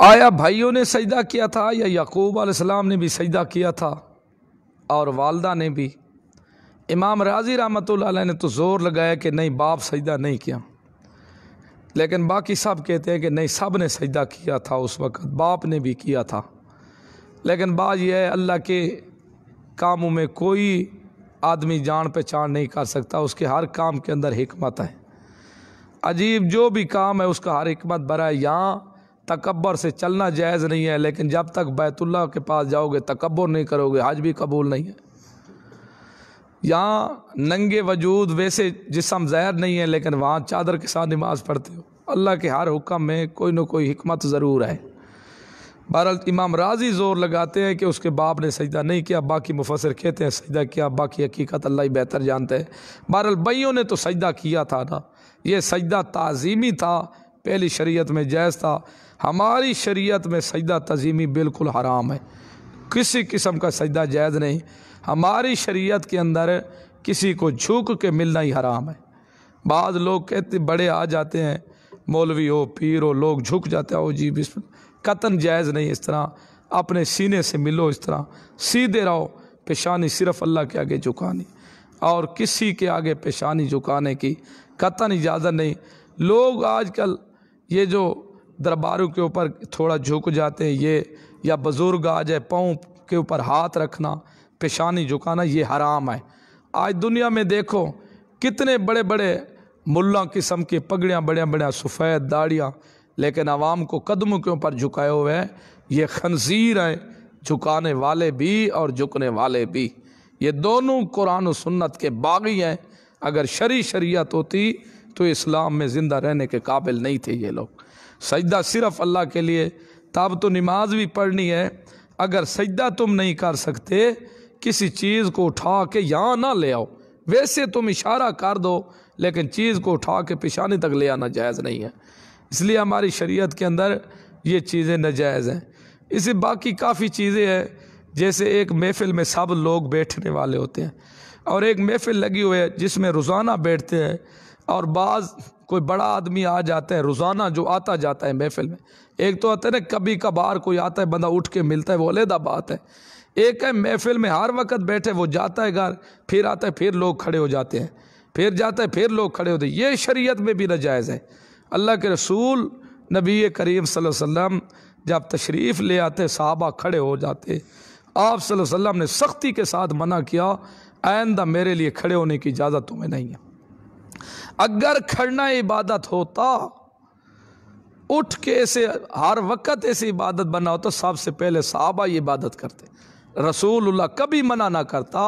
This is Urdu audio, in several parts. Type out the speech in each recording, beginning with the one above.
آیا بھائیوں نے سجدہ کیا تھا یا یعقوب علیہ السلام نے بھی سجدہ کیا تھا اور والدہ نے بھی؟ امام راضی رحمۃ اللہ علیہ نے تو زور لگایا کہ نہیں باپ سجدہ نہیں کیا، لیکن باقی سب کہتے ہیں کہ نہیں سب نے سجدہ کیا تھا، اس وقت باپ نے بھی کیا تھا۔ لیکن بات یہ ہے اللہ کے کاموں میں کوئی آدمی جان پہچان نہیں کر سکتا، اس کے ہر کام کے اندر حکمت ہے۔ عجیب جو بھی کام ہے اس کا ہر حکمت بھرا ہے۔ یہاں تکبر سے چلنا جائز نہیں ہے، لیکن جب تک بیت اللہ کے پاس جاؤ گے تکبر نہیں کرو گے حج بھی قبول نہیں ہے۔ یہاں ننگے وجود ویسے جسم ظاہر نہیں ہے، لیکن وہاں چادر کے ساتھ نماز پڑھتے ہو۔ اللہ کے ہر حکم میں کوئی نہ کوئی حکمت ضرور ہے۔ بہرحال امام راضی زور لگاتے ہیں کہ اس کے باپ نے سجدہ نہیں کیا، باقی مفسر کہتے ہیں سجدہ کیا، باقی حقیقت اللہ ہی بہتر جانتے ہیں۔ بہرحال بھائیوں نے تو سجدہ کیا تھا نا، یہ سجدہ تعظیمی تھا، پہلی شریعت میں جائز تھا۔ ہماری شریعت میں سجدہ تعظیمی بالکل حرام ہے، کسی قسم کا سجدہ جائز نہیں۔ ہماری شریعت کے اندر کسی کو جھک کے ملنا ہی حرام ہے۔ بعض لوگ کہتے بڑے آ جاتے ہیں، مولوی ہو پیر ہو، لوگ جھک جاتے ہیں، او جی بسم اللہ، قطعاً جائز نہیں۔ اس طرح اپنے سینے سے ملو، اس طرح سیدھے رہو، پیشانی صرف اللہ کے آگے جھکانی، اور کسی کے آگے پیشانی جھکانے کی قطعاً اجازت نہیں۔ لوگ آج کل یہ جو درباروں کے اوپر تھوڑا جھک جاتے ہیں، یہ یا بزرگ آ جائے پاؤں کے اوپر ہاتھ رکھنا، پیشانی جھکانا، یہ حرام ہے۔ آج دنیا میں دیکھو کتنے بڑے بڑے ملا قسم کے پگڑیاں، بڑے بڑے سفید داڑیاں، لیکن عوام کو قدموں کے اوپر جھکائے ہوئے ہیں۔ یہ خنزیر ہیں، جھکانے والے بھی اور جھکنے والے بھی، یہ دونوں قرآن و سنت کے باغی ہیں۔ اگر شریعت ہوتی تو اسلام میں زندہ رہنے کے قابل نہیں تھے یہ لوگ۔ سجدہ صرف اللہ کے لیے، تب تو نماز بھی پڑھنی ہے۔ اگر سجدہ تم نہیں کر سکتے، کسی چیز کو اٹھا کے یہاں نہ لے آؤ، ویسے تم اشارہ کر دو، لیکن چیز کو اٹھا کے پیشانی تک لے آنا جائز نہیں ہے۔ اس لیے ہماری شریعت کے اندر یہ چیزیں ناجائز ہیں۔ اسی باقی کافی چیزیں ہیں، جیسے ایک محفل میں سب لوگ بیٹھنے والے ہوتے ہیں، اور ایک محفل لگی ہوئی ہے جس میں روزانہ بیٹھتے ہیں، اور بعض کوئی بڑا آدمی آ جاتا ہے روزانہ جو آتا جاتا ہے محفل میں۔ ایک تو آتا ہے نا کبھی کبھار کوئی آتا ہے بندہ اٹھ کے ملتا ہے، وہ علیحدہ بات ہے۔ ایک ہے محفل میں ہر وقت بیٹھے، وہ جاتا ہے گھر، پھر آتا ہے پھر لوگ کھڑے ہو جاتے ہیں، پھر جاتا ہے پھر لوگ کھڑے ہوتے ہیں۔ یہ شریعت میں بھی ناجائز ہے۔ اللہ کے رسول نبی کریم صلی اللہ علیہ وسلم جب تشریف لے آتے صحابہ کھڑے ہو جاتے، آپ صلی اللہ علیہ وسلم نے سختی کے ساتھ منع کیا، آئندہ میرے لیے کھڑے ہونے کی اجازت تمہیں نہیں ہے۔ اگر کھڑنا عبادت ہوتا، اٹھ کے ایسے ہر وقت ایسی عبادت بنا ہوتا، سب سے پہلے صحابہ یہ عبادت کرتے۔ رسول اللہ کبھی منع نہ کرتا،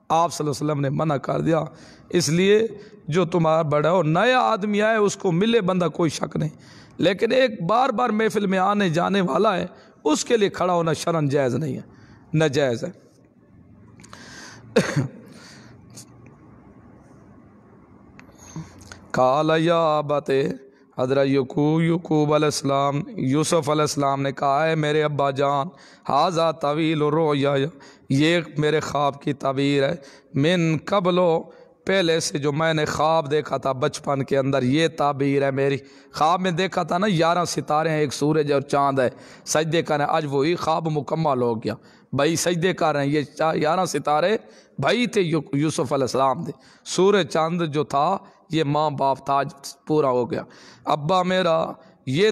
آپ صلی اللہ علیہ وسلم نے منع کر دیا۔ اس لیے جو تمہارا بڑا ہو، نیا آدمی آئے اس کو ملے بندہ کوئی شک نہیں، لیکن ایک بار بار محفل میں آنے جانے والا ہے، اس کے لیے کھڑا ہونا شرعاً جائز نہیں ہے، ناجائز ہے۔ قال یا ابت، حضرت یعقوب علیہ السلام، یوسف علیہ السلام نے کہا ہے میرے ابا جان، ھذا طویل الرؤیا، یہ میرے خواب کی تعبیر ہے، من قبل، پہلے سے جو میں نے خواب دیکھا تھا بچپن کے اندر، یہ تعبیر ہے میری۔ خواب میں دیکھا تھا نا 11 ستارے ہیں، ایک سورج اور چاند ہے، سجدے کر رہے ہیں، آج وہی خواب مکمل ہو گیا، بھائی سجدے کر رہے ہیں۔ یہ 11 ستارے بھائی تھے یوسف علیہ السلام تھے، سورج چاند جو تھا یہ ماں باپ تھا، آج پورا ہو گیا۔ ابا میرا یہ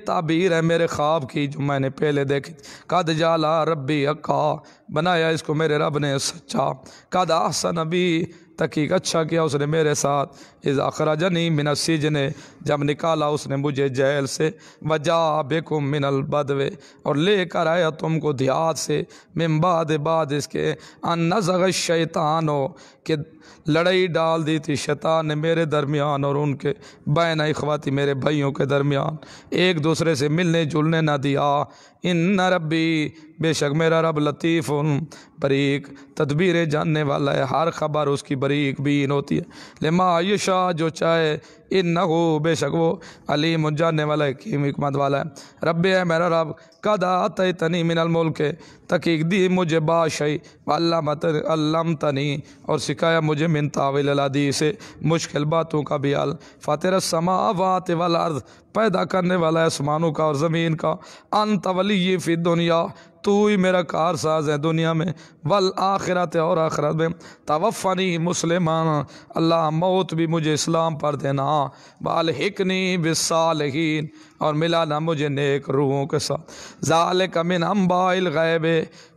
تعبیر ہے میرے خواب کی جو میں نے پہلے دیکھی۔ قد جعل ربی حقا، بنایا اس کو میرے رب نے سچا۔ قد احسن بی، تحقیق اچھا کیا اس نے میرے ساتھ۔ اذ اخرجنی من السجن، جب نکالا اس نے مجھے جیل سے۔ وجاء بکم من البدو، اور لے کر آیا تم کو دیہات سے۔ من بعد اس کے ان نزغ الشیطان، کہ لڑائی ڈال دی تھی شیطان نے میرے درمیان اور ان کے بین اخواتی، میرے بھائیوں کے درمیان، ایک دوسرے سے ملنے جلنے نہ دیا۔ ان ربی، بے شک میرا رب لطیف بریک، تدبیریں جاننے والا ہے، ہر خبر اس کی بریک بین ہوتی ہے۔ لما یشاء، یشا جو چاہے، انہو بے شک وہ علیم جاننے والا حکیم حکمت والا ہے۔ رب اے میرا رب قد آتیتنی من الملک تحقیق دی مجھے بادشاہی، علمتنی اور سکھایا مجھے من تاویل الحدیث مشکل باتوں کا بھی حل، فاطر السماوات والارض پیدا کرنے والا ہے آسمانوں کا اور زمین کا، انت ولی فی الدنیا تو ہی میرا کارساز ہے دنیا میں، والآخرت اور آخرت میں، توفنی مسلمان اللہ موت بھی مجھے اسلام پر دینا، والحقنی بالصالحین اور ملانا مجھے نیک روحوں کے ساتھ، ذالک من انباء الغیب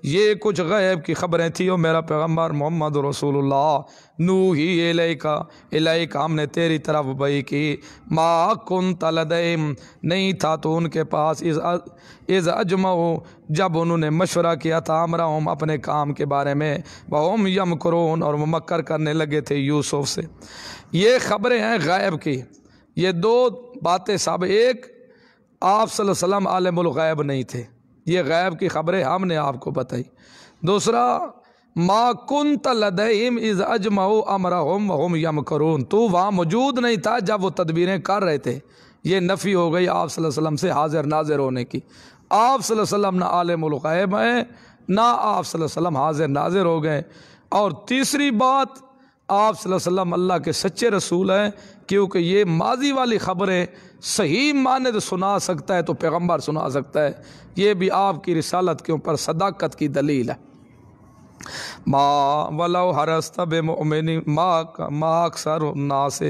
یہ کچھ غیب کی خبریں تھیں، اور میرا پیغمبر محمد رسول اللہ نوحی الیک ہم نے تیری طرف وحی کی، ما کنت لدیہم نہیں تھا تو ان کے پاس، اذ اجمعوا جب انہوں نے مشورہ کیا تھا، امرہم اپنے کام کے بارے میں، وہم یمکرون اور وہ مکر کرنے لگے تھے یوسف سے۔ یہ خبریں ہیں غیب کی، یہ دو باتیں سب، ایک آپ صلی اللہ علیہ وسلم عالم الغیب نہیں تھے، یہ غیب کی خبریں ہم نے آپ کو بتائی۔ دوسرا ما کنت لدیہم اذ اجمعوا امرہم وہم یمکرون تو وہاں موجود نہیں تھا جب وہ تدبیریں کر رہے تھے، یہ نفی ہو گئی آپ صلی اللہ علیہ وسلم سے حاضر ناظر ہونے کی۔ آپ صلی اللہ علیہ وسلم نہ عالم الغیب ہیں، نہ آپ صلی اللہ علیہ وسلم حاضر ناظر ہو گئے۔ اور تیسری بات، آپ صلی اللہ علیہ وسلم اللہ کے سچے رسول ہیں، کیونکہ یہ ماضی والی خبریں صحیح معنی تو سنا سکتا ہے تو پیغمبر سنا سکتا ہے، یہ بھی آپ کی رسالت کے اوپر صداقت کی دلیل ہے۔ ما ولو حرست بمؤمن ما اکثر الناس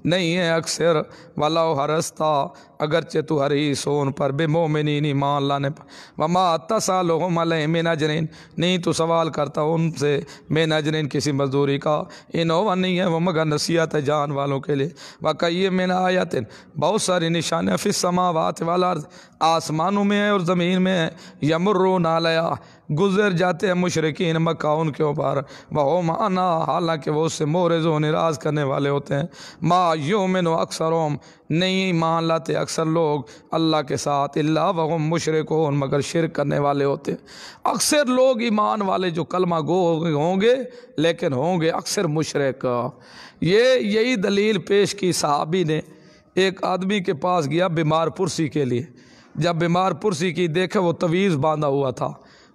نہیں ہے اکثر، ولو حرستا اگرچہ تو حریص ہو ان پر، بمؤمنین ایمان لانے پر، وما تسألهم علیہ من اجر نہیں تو سوال کرتا ان سے من اجر کسی مزدوری کا، انہو نہیں ہے وہ مگر نصیحت ہے جان والوں کے لیے، وکئی من آیت بہت ساری نشانیاں فی السماوات والارض آسمانوں میں ہے اور زمین میں ہے، یمرون علیہا گزر جاتے ہیں مشرکین مکہ ان کے اوپر، وہم انا حالانکہ وہ اس سے مورز و نراز کرنے والے ہوتے ہیں، ما یؤمن اکثرهم نہیں ایمان لاتے اکثر لوگ اللہ کے ساتھ، الا وہم مشرکون مگر شرک کرنے والے ہوتے ہیں۔ اکثر لوگ ایمان والے جو کلمہ گو ہوں گے لیکن ہوں گے اکثر مشرک۔ یہی دلیل پیش کی صحابی نے، ایک آدمی کے پاس گیا بیمار پرسی کے لیے، جب بیمار پرسی کی دیکھا وہ تعویذ باندھا ہوا تھا،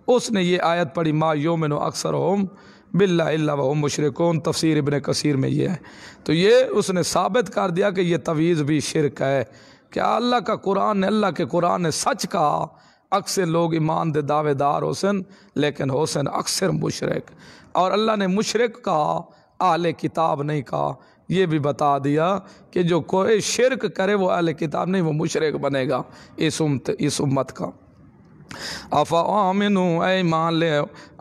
اس نے یہ آیت پڑھی ما یؤمن اکثرهم باللہ الا وہم مشرکون، تفسیر ابن کثیر میں یہ ہے۔ تو یہ اس نے ثابت کر دیا کہ یہ تعویذ بھی شرک ہے، کیا اللہ کا قرآن نے، اللہ کے قرآن نے سچ کہا، اکثر لوگ ایمان دے دعوے دار حسن لیکن حسن اکثر مشرک، اور اللہ نے مشرک کہا اہل کتاب نہیں کہا، یہ بھی بتا دیا کہ جو کوئی شرک کرے وہ اہل کتاب نہیں، وہ مشرک بنے گا اس امت کا۔ افامنوا اے ایمان لے،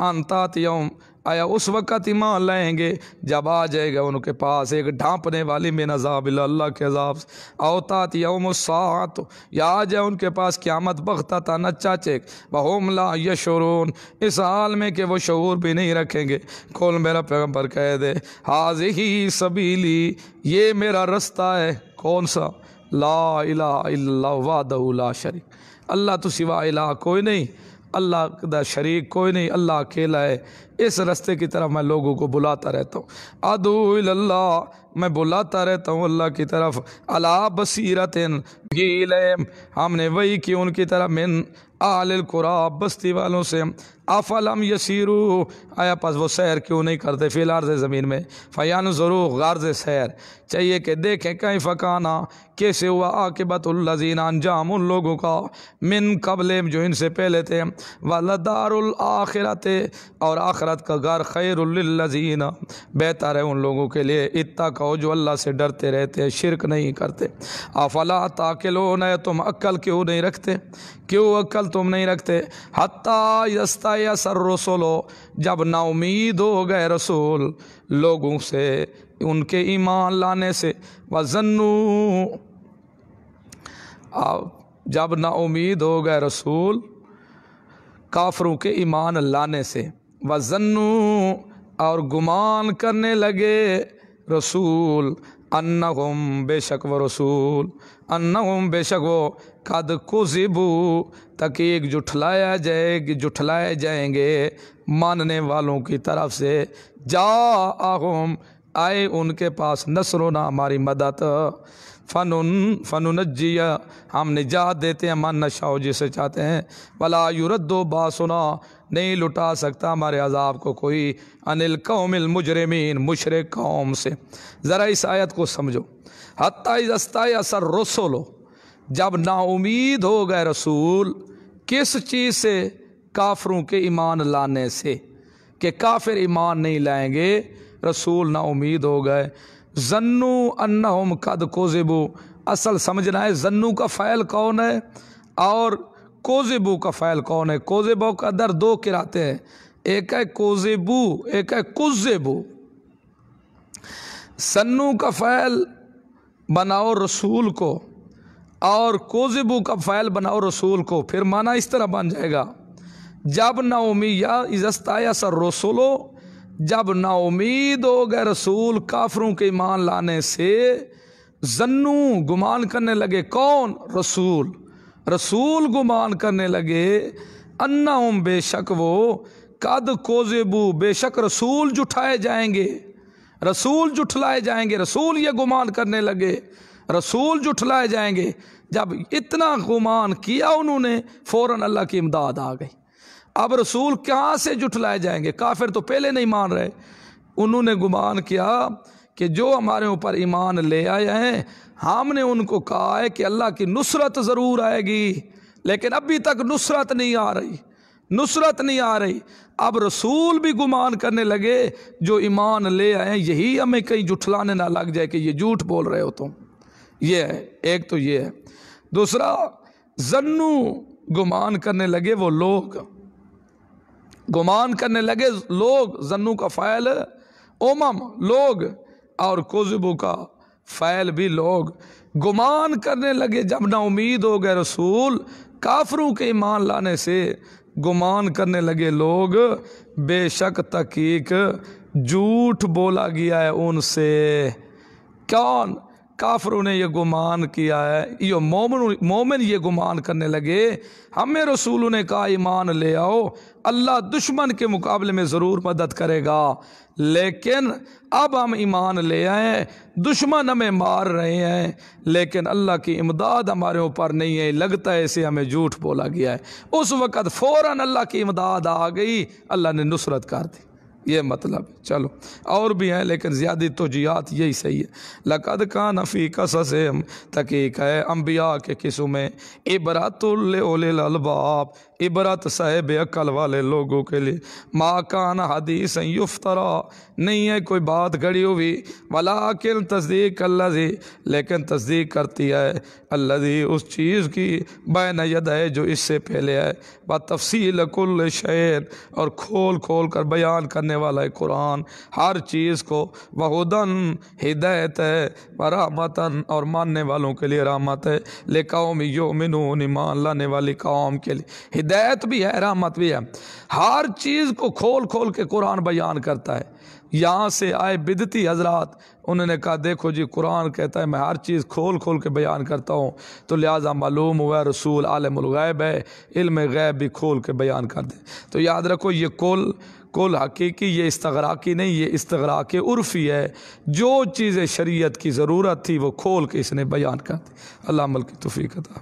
انتات یوم آیا اس وقت ایمان لائیں گے جب آ جائے گا ان کے پاس ایک ڈھانپنے والی من عذاب اللہ کے عذاب سے، اوتات یوم الساعۃ یا آ جائے ان کے پاس قیامت بغتتاً اچانک، وہم لا یشعرون اس حال میں کہ وہ شعور بھی نہیں رکھیں گے۔ کھول میرا پیغمبر کہہ دے ھذہ سبیلی یہ میرا رستہ ہے، کون سا؟ لا الہ الا اللہ وحدہ لا شریک، اللہ تو سوا الہ کوئی نہیں، اللہ دا شریک کوئی نہیں، اللہ اکیلا ہے، اس رستے کی طرف میں لوگوں کو بلاتا رہتا ہوں، ادعو الی اللہ میں بلاتا رہتا ہوں اللہ کی طرف، علی بصیرۃ ہم نے وہی کی ان کی طرف، من اہل القریٰ بستی والوں سے، افلم یسیروا آیا پس وہ سیر کیوں نہیں کرتے فی الارض زمین میں، فینظروا غرض سیر چاہیے کہ دیکھیں کیف کان کیسے ہوا عاقبت الذین انجام ان لوگوں کا، من قبل جو ان سے پہلے تھے، ولدار الآخرت اور آخرت کا گھر خیر للذین بہتر ہے ان لوگوں کے لیے، اتقوا جو اللہ سے ڈرتے رہتے ہیں شرک نہیں کرتے، افلا تعقلون تم عقل کیوں نہیں رکھتے، کیوں عقل تم نہیں رکھتے، حتی یستیأس الرسل جب نا امید ہو گئے رسول لوگوں سے ان کے ایمان لانے سے، وظنوا جب نا امید ہو گئے رسول کافروں کے ایمان لانے سے، وظنوا اور گمان کرنے لگے رسول، انہم بے شک وہ رسول، انہم بے شک وہ قد کذبوا تحقیق جھٹلائے جائیں گے ماننے والوں کی طرف سے، جاءہم آئے ان کے پاس نصرنا ہماری مدد، فننجیا ہم نجات دیتے ہیں من نشاء جسے چاہتے ہیں، ولا یرد باسنا نہیں لٹا سکتا ہمارے عذاب کو کوئی، عن القوم المجرمین مشرک قوم سے۔ ذرا اس آیت کو سمجھو، حتی اذا استیأس الرسل جب نا امید ہو گئے رسول، کس چیز سے؟ کافروں کے ایمان لانے سے، کہ کافر ایمان نہیں لائیں گے، رسول نا امید ہو گئے۔ ظنوا انہم قد کذبوا، اصل سمجھنا ہے ظنوا کا فعل کون ہے اور کذبوا کا فعل کون ہے۔ کذبوا کا در دو قراتیں ہیں، ایک ہے کذبوا ایک ہے کذبوا۔ ظنوا کا فعل بناؤ رسول کو اور کذبوا کا فعل بناؤ رسول کو، پھر معنی اس طرح بن جائے گا، جب نا امید اذا استیأس الرسل جب نا امید ہو گئے رسول کافروں کے ایمان لانے سے، ظنوا گمان کرنے لگے، کون؟ رسول گمان کرنے لگے، انہم بے شک وہ، قد کذبوا بے شک رسول جھٹائے جائیں گے، رسول جھٹلائے جائیں گے، رسول یہ گمان کرنے لگے رسول جھٹلائے جائیں گے۔ جب اتنا گمان کیا انہوں نے، فوراً اللہ کی امداد آ گئی۔ اب رسول کہاں سے جھٹلائے جائیں گے؟ کافر تو پہلے نہیں مان رہے، انہوں نے گمان کیا کہ جو ہمارے اوپر ایمان لے آئے ہیں، ہم نے ان کو کہا ہے کہ اللہ کی نصرت ضرور آئے گی، لیکن ابھی تک نصرت نہیں آ رہی۔ اب رسول بھی گمان کرنے لگے جو ایمان لے آئے ہیں یہی ہمیں کہیں جھٹلانے نہ لگ جائے کہ یہ جھوٹ بول رہے ہو تم۔ یہ ہے ایک، تو یہ ہے۔ دوسرا، ظنوا گمان کرنے لگے وہ لوگ، گمان کرنے لگے لوگ، ظنوا کا فعل لوگ اور کذبوا کا فعل بھی لوگ، گمان کرنے لگے جب نا امید ہو گئے رسول کافروں کے ایمان لانے سے، گمان کرنے لگے لوگ بے شک تحقیق جھوٹ بولا گیا ہے ان سے۔ کون؟ کافروں نے یہ گمان کیا ہے، یہ مومن یہ گمان کرنے لگے، ہمیں رسولوں نے کہا ایمان لے آؤ، اللہ دشمن کے مقابلے میں ضرور مدد کرے گا، لیکن اب ہم ایمان لے آئے، دشمن ہمیں مار رہے ہیں لیکن اللہ کی امداد ہمارے اوپر نہیں ہے، لگتا ہے اسے ہمیں جھوٹ بولا گیا ہے۔ اس وقت فوراً اللہ کی امداد آ گئی، اللہ نے نصرت کر دی۔ یہ مطلب چلو اور بھی ہیں لیکن زیادہ توجیہات یہی صحیح ہے۔ لقد کان فی قصصہم، تحقیق ہے انبیاء کے قصوں میں، عبرۃ لأولی الالباب، عبرت صاحب عقل والے لوگوں کے لیے، ما کان حدیث یفترا، نہیں ہے کوئی بات گھڑی ہوئی، ولیکن تصدیق الذی، لیکن تصدیق کرتی ہے الذی اس چیز کی، بین یدہ جو اس سے پہلے ہے، بتفصیل کل شیء، اور کھول کھول کر بیان کرنے والا ہے قرآن ہر چیز کو، وہدن ہدایت ہے، ورحمتن اور ماننے والوں کے لیے رحمت ہے، لقوم یؤمنون ایمان لانے والی قوم کے لیے ہدایت بھی ہے رحمت بھی ہے۔ ہر چیز کو کھول کھول کے قرآن بیان کرتا ہے۔ یہاں سے آئے بدعتی حضرات، انہوں نے کہا دیکھو جی قرآن کہتا ہے میں ہر چیز کھول کھول کے بیان کرتا ہوں، تو لہٰذا معلوم ہوا رسول عالم الغیب ہے، علم غیب بھی کھول کے بیان کر دے۔ تو یاد رکھو یہ کل حقیقی، یہ استغراقی نہیں، یہ استغراق عرفی ہے، جو چیزیں شریعت کی ضرورت تھی وہ کھول کے اس نے بیان کر دی۔ اللہ عمل کی توفیق عطا۔